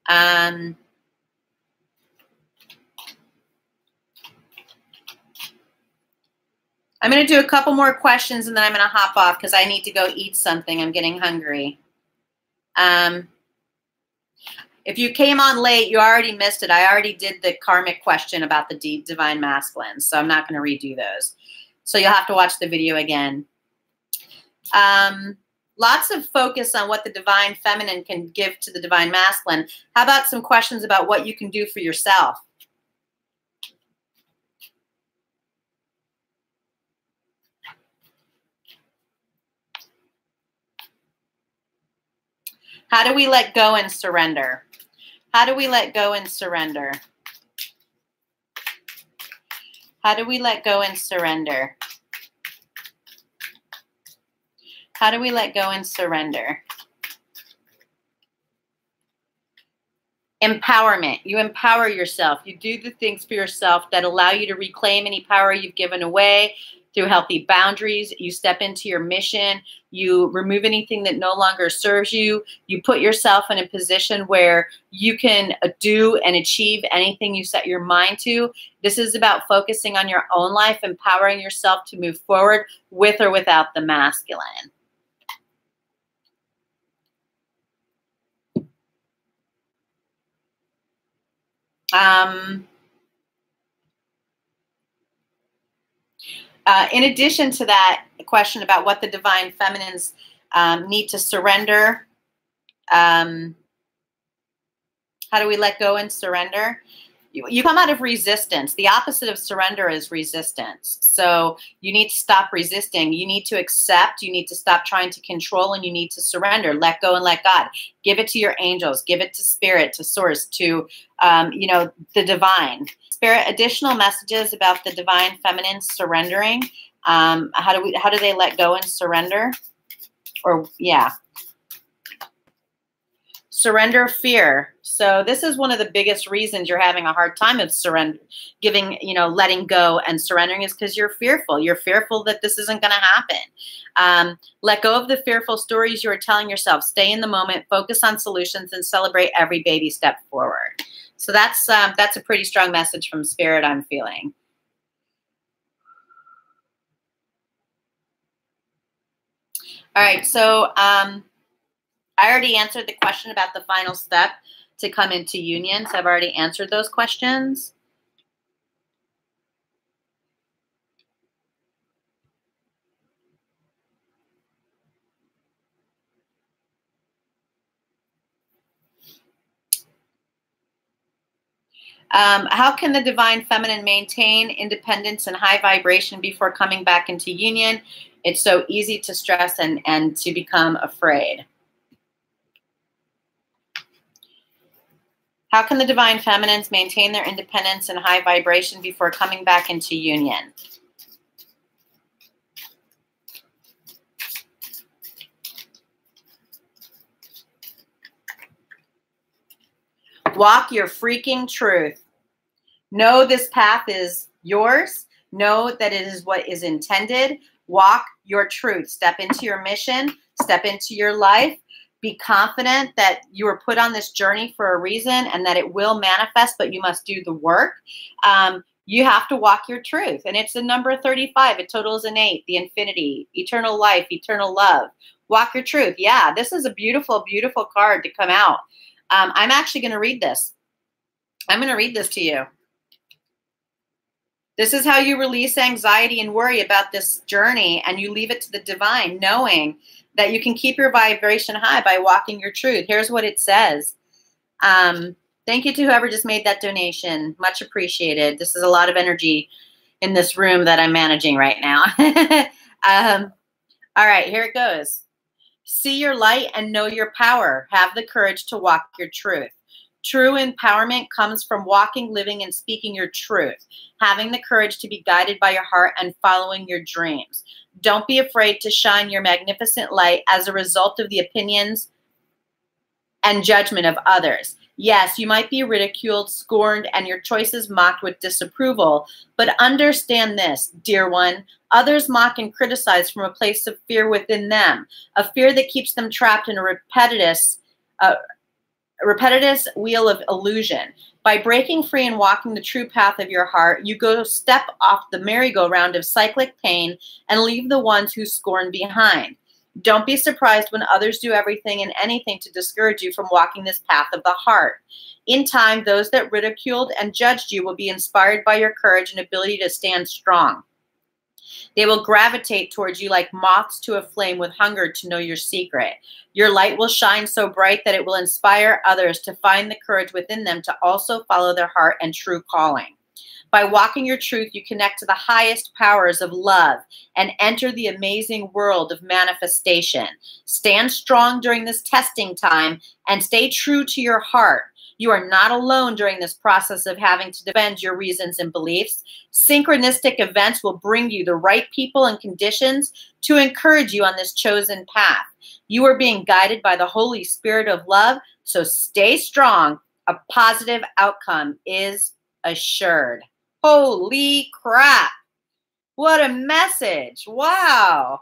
I'm going to do a couple more questions and then I'm going to hop off because I need to go eat something. I'm getting hungry. If you came on late, you already missed it. I already did the karmic question about the divine masculine, so I'm not going to redo those. So you'll have to watch the video again. Lots of focus on what the divine feminine can give to the divine masculine. How about some questions about what you can do for yourself? How do we let go and surrender? How do we let go and surrender? How do we let go and surrender? How do we let go and surrender? Empowerment. You empower yourself. You do the things for yourself that allow you to reclaim any power you've given away through healthy boundaries. You step into your mission. You remove anything that no longer serves you. You put yourself in a position where you can do and achieve anything you set your mind to. This is about focusing on your own life, empowering yourself to move forward with or without the masculine. In addition to that question about what the divine feminines need to surrender, how do we let go and surrender? You come out of resistance. The opposite of surrender is resistance. So you need to stop resisting. You need to accept. You need to stop trying to control, and you need to surrender. Let go and let God. Give it to your angels. Give it to spirit, to source, to the divine. Spirit, additional messages about the divine feminine surrendering. How do they let go and surrender? Surrender fear. So this is one of the biggest reasons you're having a hard time with letting go and surrendering is because you're fearful. You're fearful that this isn't going to happen. Let go of the fearful stories you are telling yourself. Stay in the moment, focus on solutions, and celebrate every baby step forward. So that's a pretty strong message from Spirit I'm feeling. All right, so I already answered the question about the final step to come into union. So I've already answered those questions. How can the divine feminine maintain independence and high vibration before coming back into union? It's so easy to stress and to become afraid. How can the divine feminines maintain their independence and high vibration before coming back into union? Walk your freaking truth. Know this path is yours. Know that it is what is intended. Walk your truth. Step into your mission. Step into your life. Be confident that you were put on this journey for a reason and that it will manifest, but you must do the work. You have to walk your truth. And it's a number 35. It totals an 8, the infinity, eternal life, eternal love. Walk your truth. Yeah, this is a beautiful, beautiful card to come out. I'm actually going to read this. I'm going to read this to you. This is how you release anxiety and worry about this journey, and you leave it to the divine, knowing that you can keep your vibration high by walking your truth. Here's what it says. Thank you to whoever just made that donation. Much appreciated. This is a lot of energy in this room that I'm managing right now. All right, here it goes. See your light and know your power. Have the courage to walk your truth. True empowerment comes from walking, living, and speaking your truth, having the courage to be guided by your heart and following your dreams. Don't be afraid to shine your magnificent light as a result of the opinions and judgment of others. Yes, you might be ridiculed, scorned, and your choices mocked with disapproval, but understand this, dear one, others mock and criticize from a place of fear within them, a fear that keeps them trapped in a repetitious wheel of illusion. By breaking free and walking the true path of your heart, you go step off the merry-go-round of cyclic pain and leave the ones who scorn behind. Don't be surprised when others do everything and anything to discourage you from walking this path of the heart. In time, those that ridiculed and judged you will be inspired by your courage and ability to stand strong. They will gravitate towards you like moths to a flame with hunger to know your secret. Your light will shine so bright that it will inspire others to find the courage within them to also follow their heart and true calling. By walking your truth, you connect to the highest powers of love and enter the amazing world of manifestation. Stand strong during this testing time and stay true to your heart. You are not alone during this process of having to defend your reasons and beliefs. Synchronistic events will bring you the right people and conditions to encourage you on this chosen path. You are being guided by the Holy Spirit of love, so stay strong. A positive outcome is assured. Holy crap. What a message. Wow.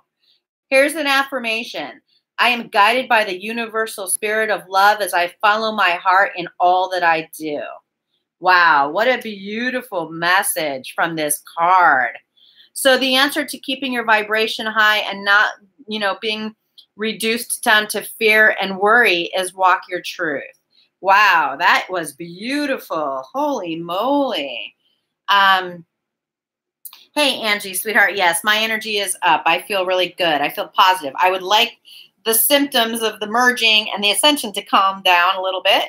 Here's an affirmation. I am guided by the universal spirit of love as I follow my heart in all that I do. Wow, what a beautiful message from this card. So the answer to keeping your vibration high and not, being reduced down to fear and worry is walk your truth. Wow, that was beautiful. Holy moly. Hey, Angie, sweetheart. Yes, my energy is up. I feel really good. I feel positive. I would like the symptoms of the merging and the ascension to calm down a little bit.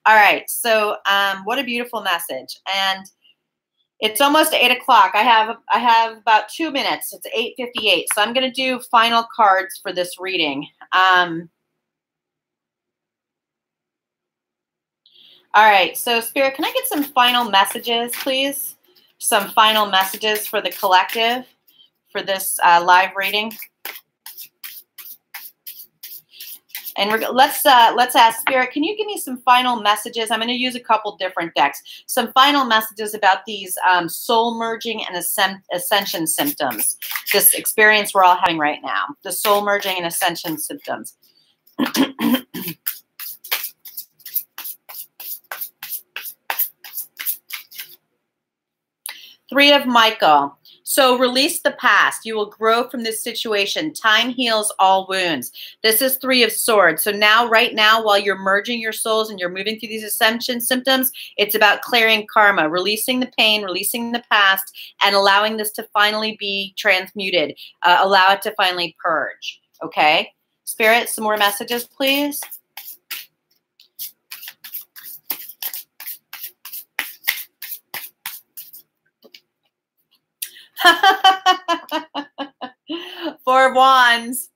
All right. So what a beautiful message. And it's almost 8 o'clock. I have about 2 minutes. It's 8:58. So I'm going to do final cards for this reading. All right. So Spirit, can I get some final messages, please? Some final messages for the collective for this live reading. And let's ask Spirit, can you give me some final messages? I'm going to use a couple different decks. Some final messages about these soul merging and ascension symptoms. This experience we're all having right now. The soul merging and ascension symptoms. Three of Michael. So release the past. You will grow from this situation. Time heals all wounds. This is Three of Swords. So now, right now, while you're merging your souls and you're moving through these ascension symptoms, it's about clearing karma, releasing the pain, releasing the past, and allowing this to finally be transmuted. Allow it to finally purge. Okay? Spirit, some more messages, please. Four of Wands,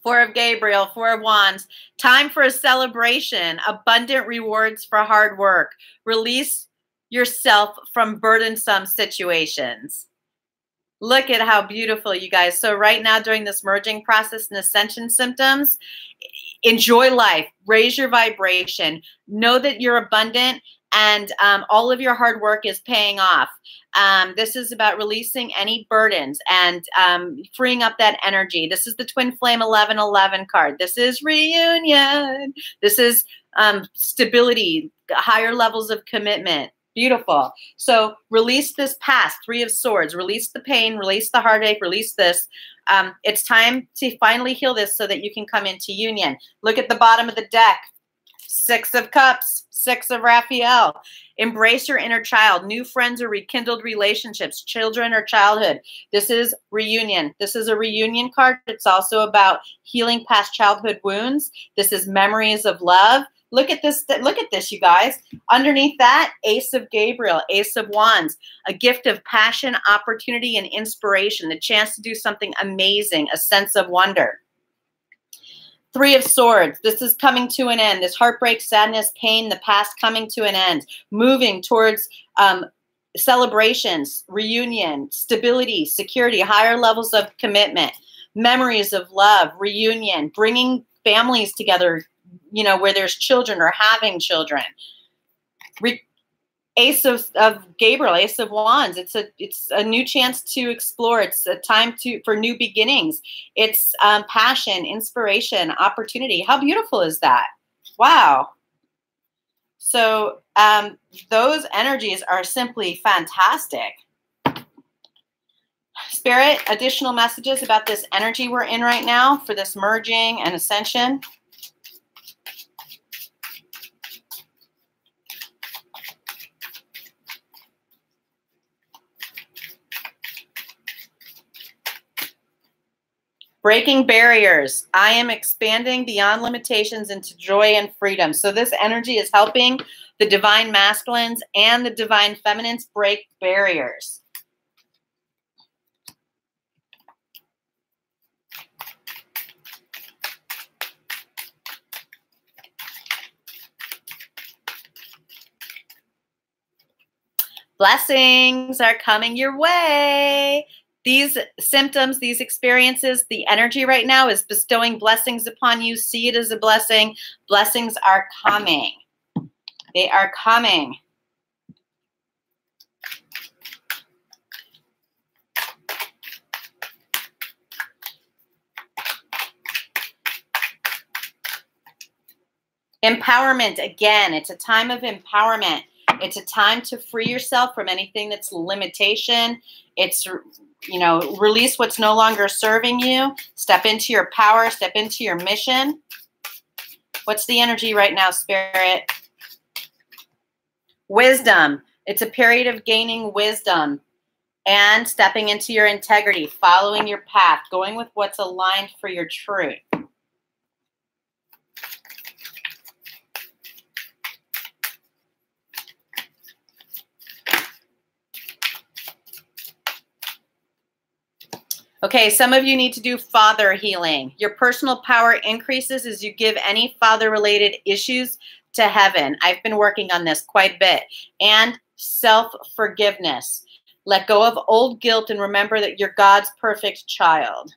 Four of Gabriel, Four of Wands. Time for a celebration, abundant rewards for hard work. Release yourself from burdensome situations. Look at how beautiful, you guys. So right now during this merging process and ascension symptoms, enjoy life, raise your vibration, know that you're abundant, and all of your hard work is paying off. This is about releasing any burdens and freeing up that energy. This is the Twin Flame 1111 card. This is reunion. This is stability, higher levels of commitment. Beautiful. So release this past, Three of Swords. Release the pain, release the heartache, release this. It's time to finally heal this so that you can come into union. Look at the bottom of the deck. Six of Cups, Six of Raphael. Embrace your inner child, new friends or rekindled relationships, children or childhood. This is reunion. This is a reunion card. It's also about healing past childhood wounds. This is memories of love. Look at this. Look at this, you guys. Underneath that, Ace of Gabriel, Ace of Wands, a gift of passion, opportunity, and inspiration, the chance to do something amazing, a sense of wonder. Three of Swords. This is coming to an end. This heartbreak, sadness, pain, the past coming to an end. Moving towards celebrations, reunion, stability, security, higher levels of commitment, memories of love, reunion, bringing families together, you know, where there's children or having children. Ace of Gabriel, Ace of Wands. It's a new chance to explore. It's a time for new beginnings. It's passion, inspiration, opportunity. How beautiful is that? Wow. So those energies are simply fantastic. Spirit, additional messages about this energy we're in right now for this merging and ascension. Breaking barriers. I am expanding beyond limitations into joy and freedom. So this energy is helping the divine masculines and the divine feminines break barriers. Blessings are coming your way. These symptoms, these experiences, the energy right now is bestowing blessings upon you. See it as a blessing. Blessings are coming. They are coming. Empowerment, again, it's a time of empowerment. It's a time to free yourself from anything that's limitation. It's, you know, release what's no longer serving you. Step into your power. Step into your mission. What's the energy right now, Spirit? Wisdom. It's a period of gaining wisdom and stepping into your integrity, following your path, going with what's aligned for your truth. Okay, some of you need to do father healing. Your personal power increases as you give any father-related issues to heaven. I've been working on this quite a bit. And self-forgiveness. Let go of old guilt and remember that you're God's perfect child.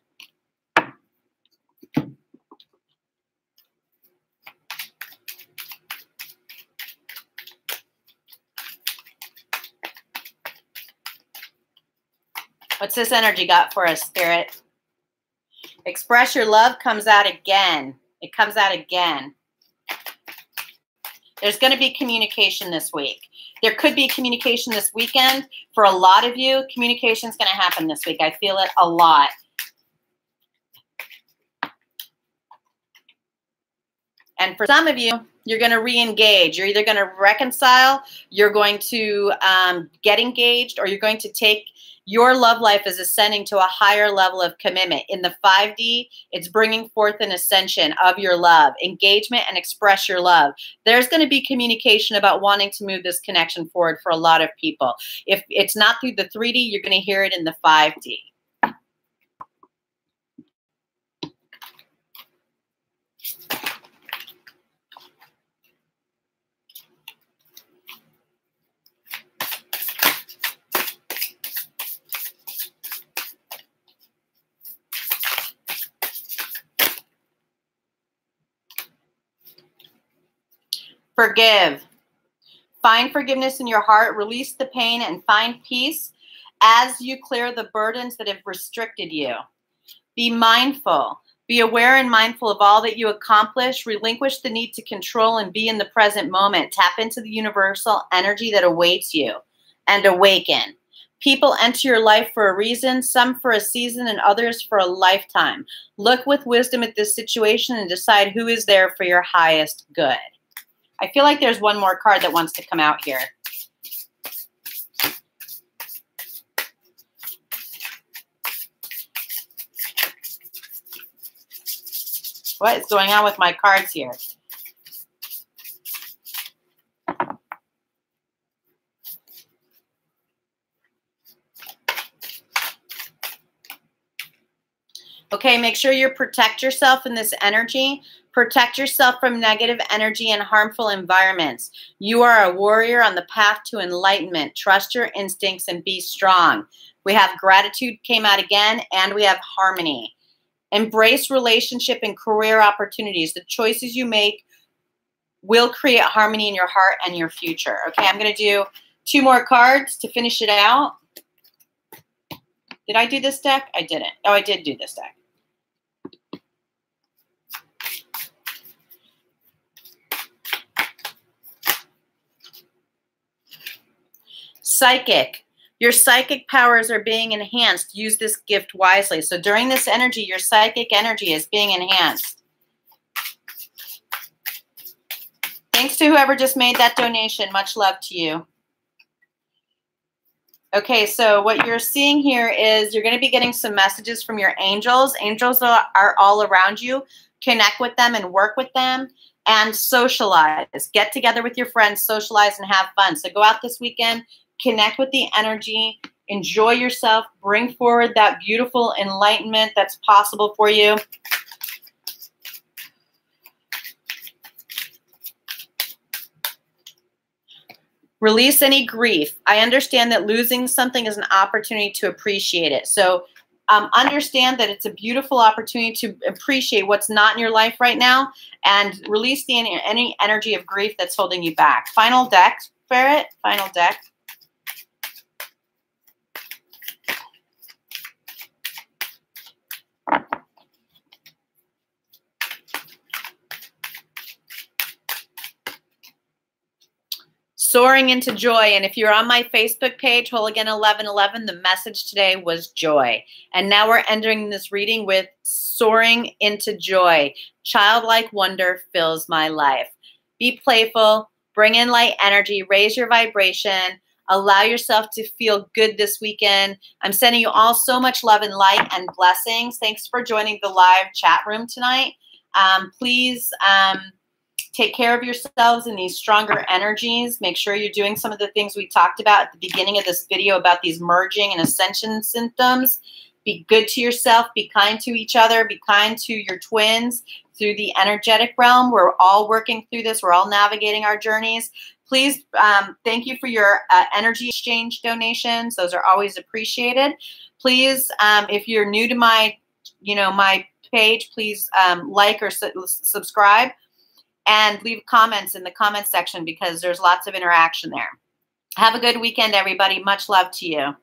What's this energy got for us, Spirit? Express your love comes out again. It comes out again. There's going to be communication this week. There could be communication this weekend. For a lot of you, communication is going to happen this week. I feel it a lot. And for some of you, you're going to re-engage. You're either going to reconcile, you're going to get engaged, or you're going to take your love life is ascending to a higher level of commitment. In the 5D, it's bringing forth an ascension of your love, engagement, and express your love. There's going to be communication about wanting to move this connection forward for a lot of people. If it's not through the 3D, you're going to hear it in the 5D. Forgive. Find forgiveness in your heart, release the pain, and find peace as you clear the burdens that have restricted you. Be mindful. Be aware and mindful of all that you accomplish. Relinquish the need to control and be in the present moment. Tap into the universal energy that awaits you and awaken. People enter your life for a reason, some for a season and others for a lifetime. Look with wisdom at this situation and decide who is there for your highest good. I feel like there's one more card that wants to come out here. What is going on with my cards here? Okay, make sure you protect yourself in this energy. Protect yourself from negative energy and harmful environments. You are a warrior on the path to enlightenment. Trust your instincts and be strong. We have gratitude came out again, and we have harmony. Embrace relationship and career opportunities. The choices you make will create harmony in your heart and your future. Okay, I'm going to do 2 more cards to finish it out. Did I do this deck? I didn't. Oh, I did do this deck. Psychic. Your psychic powers are being enhanced. Use this gift wisely. So during this energy, your psychic energy is being enhanced. Thanks to whoever just made that donation. Much love to you. Okay, so what you're seeing here is you're going to be getting some messages from your angels. Angels are all around you. Connect with them and work with them and socialize. Get together with your friends, socialize, and have fun. So go out this weekend, connect with the energy, enjoy yourself, bring forward that beautiful enlightenment that's possible for you. Release any grief. I understand that losing something is an opportunity to appreciate it. So understand that it's a beautiful opportunity to appreciate what's not in your life right now and release any energy of grief that's holding you back. Final deck, Ferret. Final deck. Soaring into joy. And if you're on my Facebook page, Hooligan 1111, the message today was joy. And now we're entering this reading with soaring into joy. Childlike wonder fills my life. Be playful, bring in light energy, raise your vibration, allow yourself to feel good this weekend. I'm sending you all so much love and light and blessings. Thanks for joining the live chat room tonight. Please take care of yourselves in these stronger energies. Make sure you're doing some of the things we talked about at the beginning of this video about these merging and ascension symptoms. Be good to yourself. Be kind to each other. Be kind to your twins through the energetic realm. We're all working through this. We're all navigating our journeys. Please, thank you for your energy exchange donations. Those are always appreciated. Please, if you're new to my page, please like or subscribe. And leave comments in the comment section because there's lots of interaction there. Have a good weekend, everybody. Much love to you.